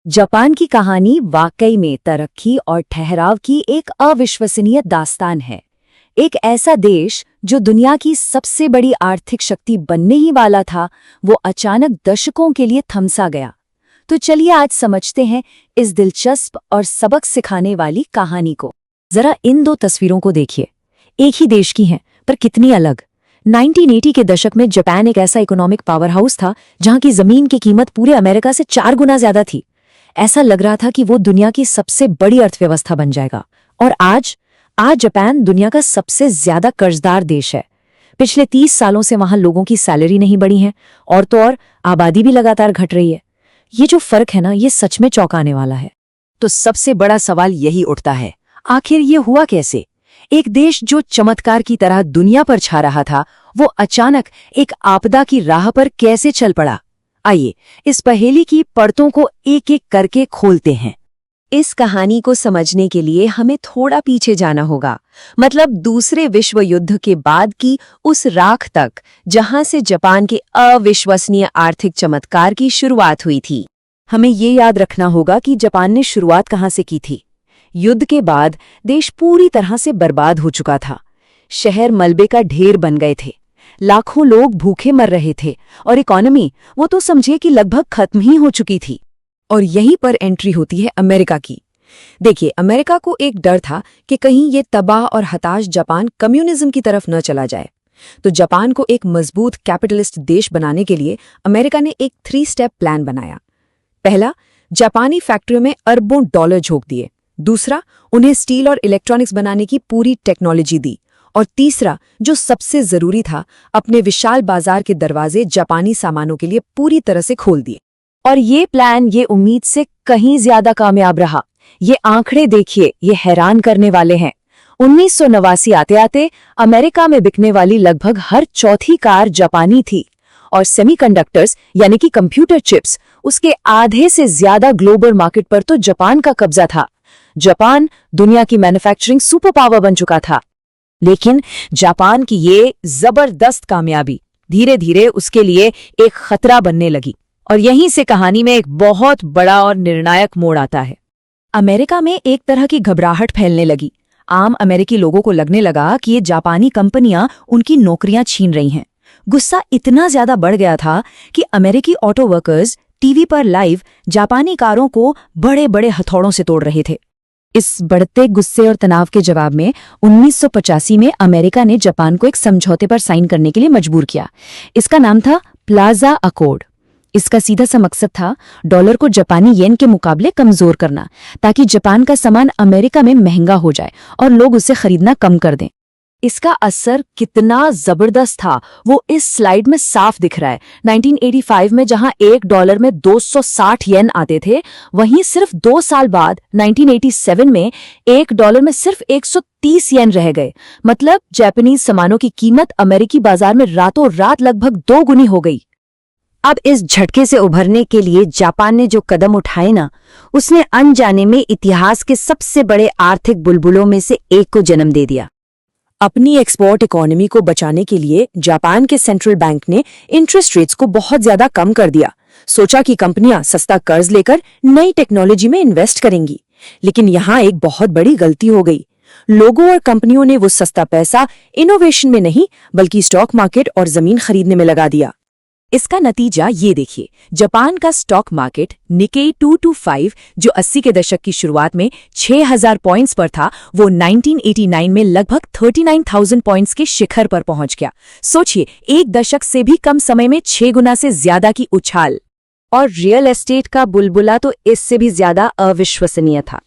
Japan की कहानी वाकई में तरक्की और ठहराव की एक अविश्वसनीय दास्तान है। एक ऐसा देश जो दुनिया की सबसे बड़ी आर्थिक शक्ति बनने ही वाला था, वो अचानक दशकों के लिए थमसा गया। तो चलिए आज समझते हैं इस दिलचस्प और सबक सिखाने वाली कहानी को। जरा इन दो तस्वीरों को देखिए, एक ही देश की हैं पर कितनी अलग। 1980 के दशक में जापान एक ऐसा इकोनॉमिक पावर हाउस था जहां की जमीन की कीमत पूरे अमेरिका से 4 गुना ज्यादा थी। ऐसा लग रहा था कि वो दुनिया की सबसे बड़ी अर्थव्यवस्था बन जाएगा। और आज जापान दुनिया का सबसे ज्यादा कर्जदार देश है। पिछले 30 सालों से वहां लोगों की सैलरी नहीं बढ़ी है और तो और आबादी भी लगातार घट रही है। ये जो फर्क है ना, ये सच में चौंकाने वाला है। तो सबसे बड़ा सवाल यही उठता है, आखिर ये हुआ कैसे? एक देश जो चमत्कार की तरह दुनिया पर छा रहा था, वो अचानक एक आपदा की राह पर कैसे चल पड़ा? आइए इस पहेली की परतों को एक एक करके खोलते हैं। इस कहानी को समझने के लिए हमें थोड़ा पीछे जाना होगा, मतलब दूसरे विश्व युद्ध के बाद की उस राख तक जहां से जापान के अविश्वसनीय आर्थिक चमत्कार की शुरुआत हुई थी। हमें ये याद रखना होगा कि जापान ने शुरुआत कहां से की थी। युद्ध के बाद देश पूरी तरह से बर्बाद हो चुका था। शहर मलबे का ढेर बन गए थे, लाखों लोग भूखे मर रहे थे और इकोनॉमी वो तो समझिए कि लगभग खत्म ही हो चुकी थी। और यहीं पर एंट्री होती है अमेरिका की। देखिए, अमेरिका को एक डर था कि कहीं ये तबाह और हताश जापान कम्युनिज्म की तरफ न चला जाए। तो जापान को एक मजबूत कैपिटलिस्ट देश बनाने के लिए अमेरिका ने एक 3 स्टेप प्लान बनाया। पहला, जापानी फैक्ट्रियों में अरबों डॉलर झोंक दिए। दूसरा, उन्हें स्टील और इलेक्ट्रॉनिक्स बनाने की पूरी टेक्नोलॉजी दी। और तीसरा, जो सबसे जरूरी था, अपने विशाल बाजार के दरवाजे जापानी सामानों के लिए पूरी तरह से खोल दिए। और ये प्लान ये उम्मीद से कहीं ज्यादा कामयाब रहा। ये आंकड़े देखिए, ये हैरान करने वाले हैं। 1989 आते आते अमेरिका में बिकने वाली लगभग हर चौथी कार जापानी थी और सेमीकंडक्टर्स यानी कि कंप्यूटर चिप्स, उसके आधे से ज्यादा ग्लोबल मार्केट पर तो जापान का कब्जा था। जापान दुनिया की मैन्युफैक्चरिंग सुपर पावर बन चुका था। लेकिन जापान की ये जबरदस्त कामयाबी धीरे धीरे उसके लिए एक खतरा बनने लगी। और यहीं से कहानी में एक बहुत बड़ा और निर्णायक मोड़ आता है। अमेरिका में एक तरह की घबराहट फैलने लगी। आम अमेरिकी लोगों को लगने लगा कि ये जापानी कंपनियां उनकी नौकरियां छीन रही हैं। गुस्सा इतना ज्यादा बढ़ गया था कि अमेरिकी ऑटो वर्कर्स टीवी पर लाइव जापानी कारों को बड़े बड़े हथौड़ों से तोड़ रहे थे। इस बढ़ते गुस्से और तनाव के जवाब में 1985 में अमेरिका ने जापान को एक समझौते पर साइन करने के लिए मजबूर किया। इसका नाम था प्लाजा अकॉर्ड। इसका सीधा सा मकसद था डॉलर को जापानी येन के मुकाबले कमजोर करना, ताकि जापान का सामान अमेरिका में महंगा हो जाए और लोग उसे खरीदना कम कर दें। इसका असर कितना जबरदस्त था वो इस स्लाइड में साफ दिख रहा है। 1985 में जहां $1 में 260 येन आते थे, वहीं सिर्फ 2 साल बाद 1987 में $1 में सिर्फ 130 येन रह गए। मतलब जापानीज सामानों की कीमत अमेरिकी बाजार में रातों रात लगभग 2 गुनी हो गई। अब इस झटके से उभरने के लिए जापान ने जो कदम उठाए ना, उसने अनजाने में इतिहास के सबसे बड़े आर्थिक बुलबुलों में से एक को जन्म दे दिया। अपनी एक्सपोर्ट इकोनॉमी को बचाने के लिए जापान के सेंट्रल बैंक ने इंटरेस्ट रेट्स को बहुत ज्यादा कम कर दिया। सोचा कि कंपनियां सस्ता कर्ज लेकर नई टेक्नोलॉजी में इन्वेस्ट करेंगी। लेकिन यहाँ एक बहुत बड़ी गलती हो गई। लोगों और कंपनियों ने वो सस्ता पैसा इनोवेशन में नहीं, बल्कि स्टॉक मार्केट और जमीन खरीदने में लगा दिया। इसका नतीजा ये देखिए, जापान का स्टॉक मार्केट निकेई 225 जो 80 के दशक की शुरुआत में 6000 पॉइंट्स पर था, वो 1989 में लगभग 39,000 पॉइंट्स के शिखर पर पहुंच गया। सोचिए, एक दशक से भी कम समय में 6 गुना से ज्यादा की उछाल। और रियल एस्टेट का बुलबुला तो इससे भी ज्यादा अविश्वसनीय था।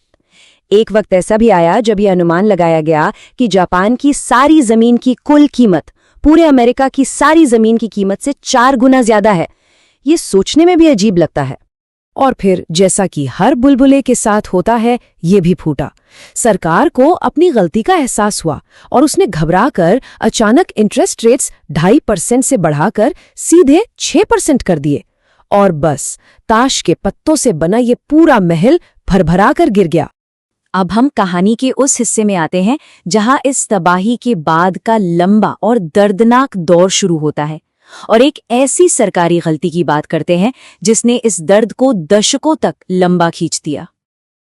एक वक्त ऐसा भी आया जब यह अनुमान लगाया गया कि जापान की सारी जमीन की कुल कीमत पूरे अमेरिका की सारी जमीन की कीमत से 4 गुना ज्यादा है। ये सोचने में भी अजीब लगता है। और फिर जैसा कि हर बुलबुले के साथ होता है, ये भी फूटा। सरकार को अपनी गलती का एहसास हुआ और उसने घबराकर अचानक इंटरेस्ट रेट्स 2.5% से बढ़ाकर सीधे 6% कर दिए। और बस ताश के पत्तों से बना ये पूरा महल भरभरा कर गिर गया। अब हम कहानी के उस हिस्से में आते हैं जहां इस तबाही के बाद का लंबा और दर्दनाक दौर शुरू होता है। और एक ऐसी सरकारी गलती की बात करते हैं जिसने इस दर्द को दशकों तक लंबा खींच दिया।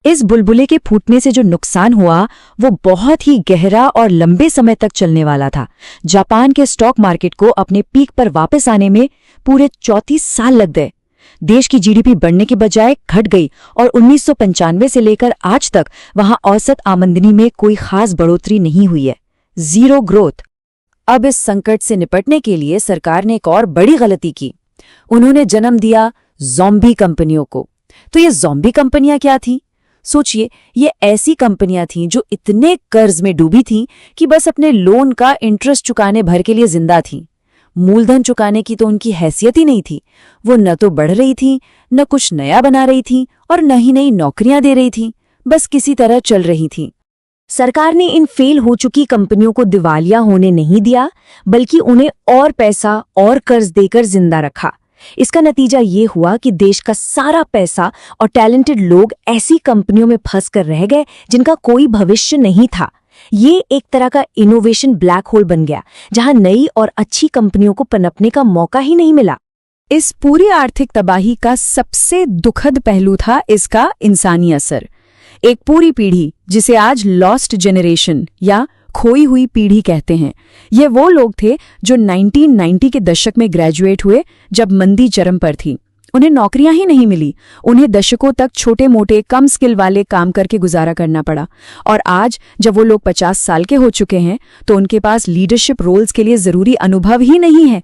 इस बुलबुले के फूटने से जो नुकसान हुआ वो बहुत ही गहरा और लंबे समय तक चलने वाला था। जापान के स्टॉक मार्केट को अपने पीक पर वापस आने में पूरे 34 साल लग गए। देश की जीडीपी बढ़ने के बजाय घट गई और 1995 से लेकर आज तक वहां औसत आमदनी में कोई खास बढ़ोतरी नहीं हुई है, जीरो ग्रोथ। अब इस संकट से निपटने के लिए सरकार ने एक और बड़ी गलती की। उन्होंने जन्म दिया ज़ॉम्बी कंपनियों को। तो ये ज़ॉम्बी कंपनियां क्या थीं? सोचिए, ये ऐसी कंपनियां थीं जो इतने कर्ज में डूबी थीं कि बस अपने लोन का इंटरेस्ट चुकाने भर के लिए जिंदा थीं। मूलधन चुकाने की तो उनकी हैसियत ही नहीं थी। वो न तो बढ़ रही थी, न कुछ नया बना रही थी और न ही नई नौकरियां दे रही थी, बस किसी तरह चल रही थी। सरकार ने इन फेल हो चुकी कंपनियों को दिवालिया होने नहीं दिया, बल्कि उन्हें और पैसा और कर्ज देकर जिंदा रखा। इसका नतीजा ये हुआ कि देश का सारा पैसा और टैलेंटेड लोग ऐसी कंपनियों में फंस कर रह गए जिनका कोई भविष्य नहीं था। ये एक तरह का इनोवेशन ब्लैक होल बन गया, जहां नई और अच्छी कंपनियों को पनपने का मौका ही नहीं मिला। इस पूरी आर्थिक तबाही का सबसे दुखद पहलू था इसका इंसानी असर। एक पूरी पीढ़ी, जिसे आज लॉस्ट जनरेशन या खोई हुई पीढ़ी कहते हैं, ये वो लोग थे जो 1990 के दशक में ग्रेजुएट हुए, जब मंदी चरम पर थी। उन्हें नौकरियां ही नहीं मिली। उन्हें दशकों तक छोटे मोटे कम स्किल वाले काम करके गुजारा करना पड़ा। और आज जब वो लोग 50 साल के हो चुके हैं तो उनके पास लीडरशिप रोल्स के लिए जरूरी अनुभव ही नहीं है।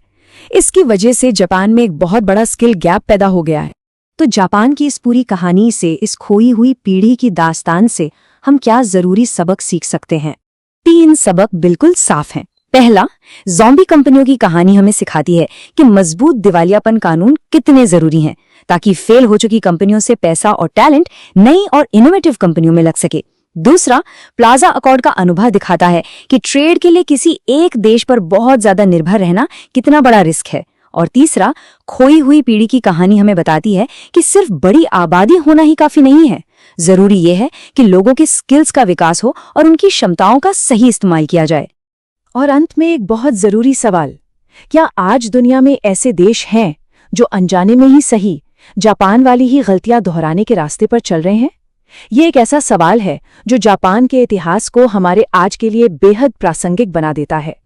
इसकी वजह से जापान में एक बहुत बड़ा स्किल गैप पैदा हो गया है। तो जापान की इस पूरी कहानी से, इस खोई हुई पीढ़ी की दास्तान से हम क्या जरूरी सबक सीख सकते हैं? 3 सबक बिल्कुल साफ हैं। पहला, ज़ॉम्बी कंपनियों की कहानी हमें सिखाती है कि मजबूत दिवालियापन कानून कितने जरूरी हैं ताकि फेल हो चुकी कंपनियों से पैसा और टैलेंट नई और इनोवेटिव कंपनियों में लग सके। दूसरा, प्लाजा अकॉर्ड का अनुभव दिखाता है कि ट्रेड के लिए किसी एक देश पर बहुत ज्यादा निर्भर रहना कितना बड़ा रिस्क है। और तीसरा, खोई हुई पीढ़ी की कहानी हमें बताती है कि सिर्फ बड़ी आबादी होना ही काफी नहीं है। जरूरी यह है कि लोगों के स्किल्स का विकास हो और उनकी क्षमताओं का सही इस्तेमाल किया जाए। और अंत में एक बहुत जरूरी सवाल, क्या आज दुनिया में ऐसे देश हैं जो अनजाने में ही सही जापान वाली ही गलतियां दोहराने के रास्ते पर चल रहे हैं? ये एक ऐसा सवाल है जो जापान के इतिहास को हमारे आज के लिए बेहद प्रासंगिक बना देता है।